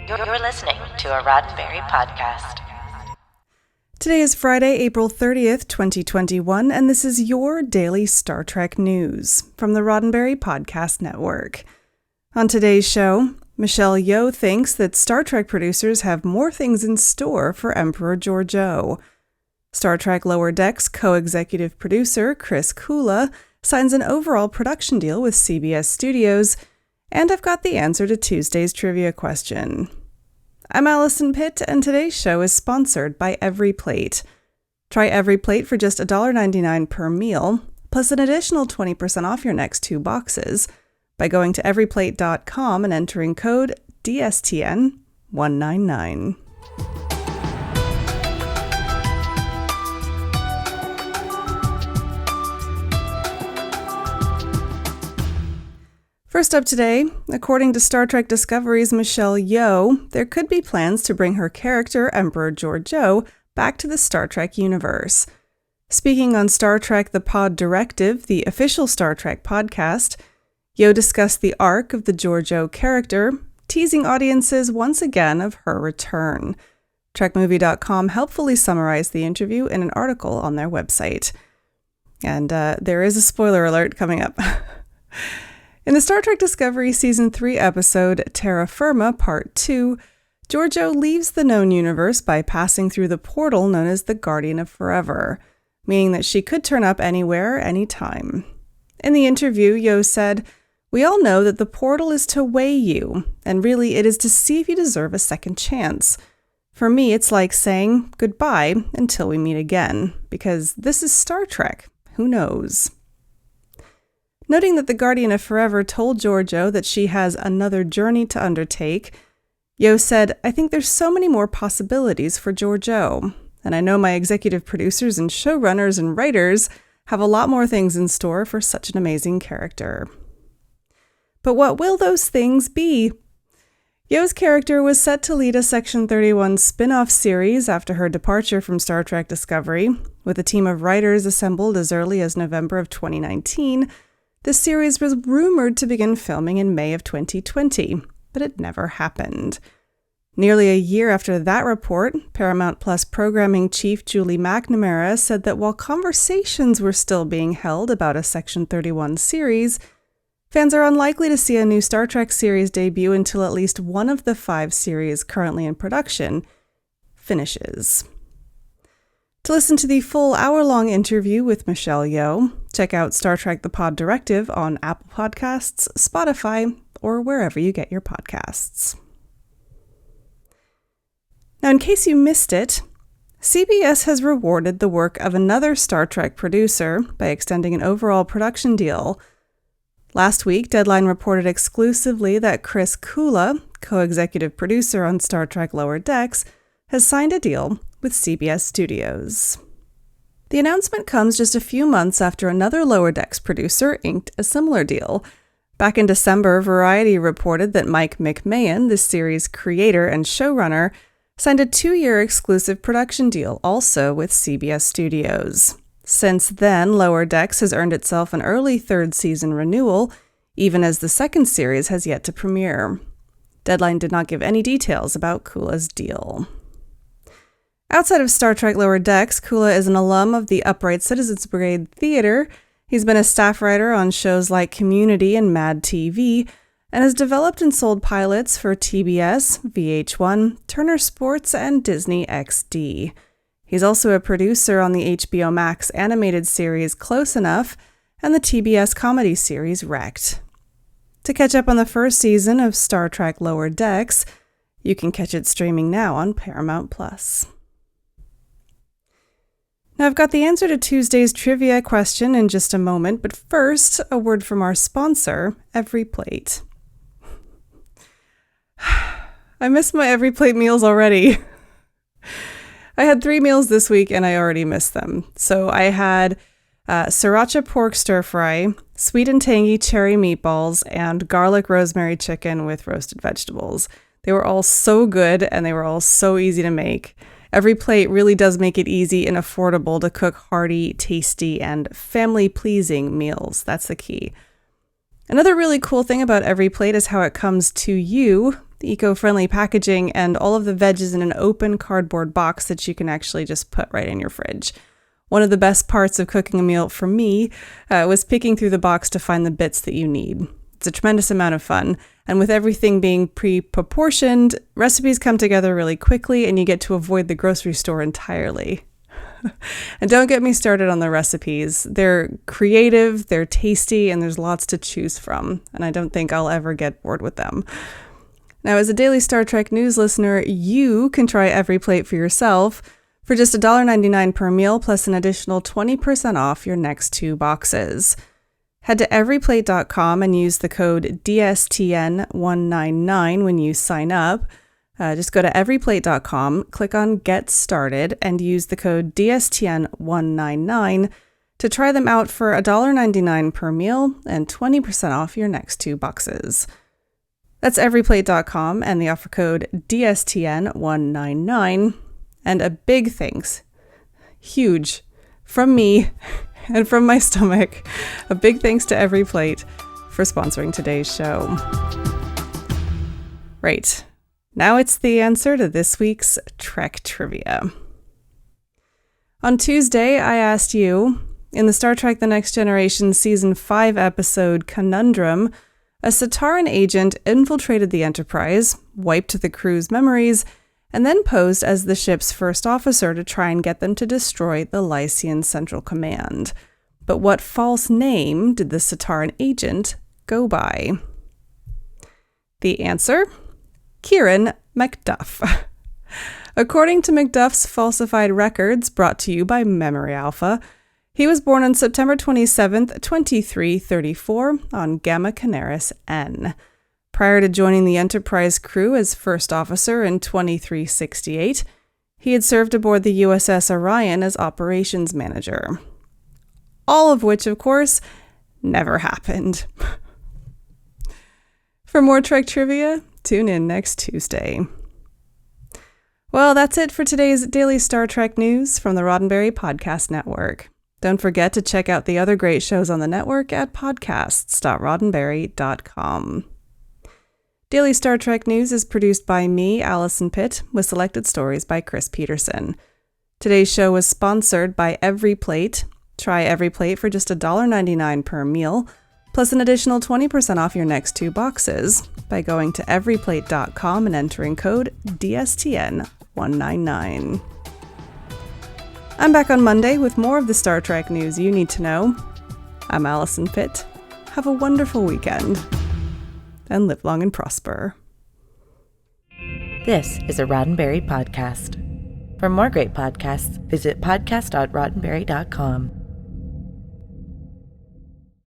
You're listening to a Roddenberry podcast. Today is Friday, April 30th, 2021, and this is your daily Star Trek news from the Roddenberry Podcast Network. On today's show, Michelle Yeoh thinks that Star Trek producers have more things in store for Emperor Georgiou. Star Trek Lower Decks co-executive producer Chris Kula signs an overall production deal with CBS Studios, and I've got the answer to Tuesday's trivia question. I'm Alison Pitt, and today's show is sponsored by Every Plate. Try Every Plate for just $1.99 per meal, plus an additional 20% off your next 2 boxes by going to everyplate.com and entering code DSTN199. First up today, according to Star Trek Discovery's Michelle Yeoh, there could be plans to bring her character, Emperor Georgiou, back to the Star Trek universe. Speaking on Star Trek The Pod Directive, the official Star Trek podcast, Yeoh discussed the arc of the Georgiou character, teasing audiences once again of her return. TrekMovie.com helpfully summarized the interview in an article on their website. And there is a spoiler alert coming up. In the Star Trek Discovery Season 3 episode Terra Firma Part 2, Georgiou leaves the known universe by passing through the portal known as the Guardian of Forever, meaning that she could turn up anywhere, anytime. In the interview, Yeoh said, "We all know that the portal is to weigh you, and really it is to see if you deserve a second chance. For me, it's like saying goodbye until we meet again, because this is Star Trek. Who knows?" Noting that the Guardian of Forever told Georgiou that she has another journey to undertake, Yeoh said, "I think there's so many more possibilities for Georgiou, and I know my executive producers and showrunners and writers have a lot more things in store for such an amazing character." But what will those things be? Yeoh's character was set to lead a Section 31 spin-off series after her departure from Star Trek Discovery, with a team of writers assembled as early as November of 2019. The series was rumored to begin filming in May of 2020, but it never happened. Nearly a year after that report, Paramount Plus programming chief Julie McNamara said that while conversations were still being held about a Section 31 series, fans are unlikely to see a new Star Trek series debut until at least one of the 5 series currently in production finishes. To listen to the full hour-long interview with Michelle Yeoh, check out Star Trek The Pod Directive on Apple Podcasts, Spotify, or wherever you get your podcasts. Now, in case you missed it, CBS has rewarded the work of another Star Trek producer by extending an overall production deal. Last week, Deadline reported exclusively that Chris Kula, co-executive producer on Star Trek Lower Decks, has signed a deal with CBS Studios. The announcement comes just a few months after another Lower Decks producer inked a similar deal. Back in December, Variety reported that Mike McMahon, the series' creator and showrunner, signed a 2-year exclusive production deal also with CBS Studios. Since then, Lower Decks has earned itself an early 3rd season renewal, even as the 2nd series has yet to premiere. Deadline did not give any details about Kula's deal. Outside of Star Trek Lower Decks, Kula is an alum of the Upright Citizens Brigade Theater. He's been a staff writer on shows like Community and Mad TV, and has developed and sold pilots for TBS, VH1, Turner Sports, and Disney XD. He's also a producer on the HBO Max animated series Close Enough and the TBS comedy series Wrecked. To catch up on the 1st season of Star Trek Lower Decks, you can catch it streaming now on Paramount Plus. Now, I've got the answer to Tuesday's trivia question in just a moment, but first, a word from our sponsor, Every Plate. I miss my Every Plate meals already. I had 3 meals this week and I already missed them. So I had sriracha pork stir fry, sweet and tangy cherry meatballs, and garlic rosemary chicken with roasted vegetables. They were all so good and they were all so easy to make. Every Plate really does make it easy and affordable to cook hearty, tasty, and family-pleasing meals. That's the key. Another really cool thing about Every Plate is how it comes to you the eco-friendly packaging, and all of the veggies in an open cardboard box that you can actually just put right in your fridge. One of the best parts of cooking a meal for me was picking through the box to find the bits that you need. It's a tremendous amount of fun, and with everything being pre-proportioned, recipes come together really quickly and you get to avoid the grocery store entirely. And don't get me started on the recipes. They're creative, they're tasty, and there's lots to choose from, and I don't think I'll ever get bored with them. Now, as a daily Star Trek news listener, you can try Every Plate for yourself for just $1.99 per meal plus an additional 20% off your next 2 boxes. Head to everyplate.com and use the code DSTN199 when you sign up. Just go to everyplate.com, click on Get Started, and use the code DSTN199 to try them out for $1.99 per meal and 20% off your next 2 boxes. That's everyplate.com and the offer code DSTN199. And a big thanks, huge, from me and from my stomach, a big thanks to Every Plate for sponsoring today's show. Right, now it's the answer to this week's Trek Trivia. On Tuesday, I asked you, in the Star Trek The Next Generation Season 5 episode Conundrum, a Sataran agent infiltrated the Enterprise, wiped the crew's memories, and then posed as the ship's first officer to try and get them to destroy the Lycian Central Command. But what false name did the Sataran agent go by? The answer? Kieran McDuff. According to McDuff's falsified records brought to you by Memory Alpha, he was born on September 27th, 2334 on Gamma Canaris N. Prior to joining the Enterprise crew as first officer in 2368, he had served aboard the USS Orion as operations manager. All of which, of course, never happened. For more Trek trivia, tune in next Tuesday. Well, that's it for today's daily Star Trek news from the Roddenberry Podcast Network. Don't forget to check out the other great shows on the network at podcasts.roddenberry.com. Daily Star Trek News is produced by me, Alison Pitt, with selected stories by Chris Peterson. Today's show was sponsored by Every Plate. Try Every Plate for just $1.99 per meal, plus an additional 20% off your next 2 boxes by going to everyplate.com and entering code DSTN199. I'm back on Monday with more of the Star Trek news you need to know. I'm Alison Pitt. Have a wonderful weekend. And live long and prosper. This is a Roddenberry podcast. For more great podcasts, visit podcast.roddenberry.com.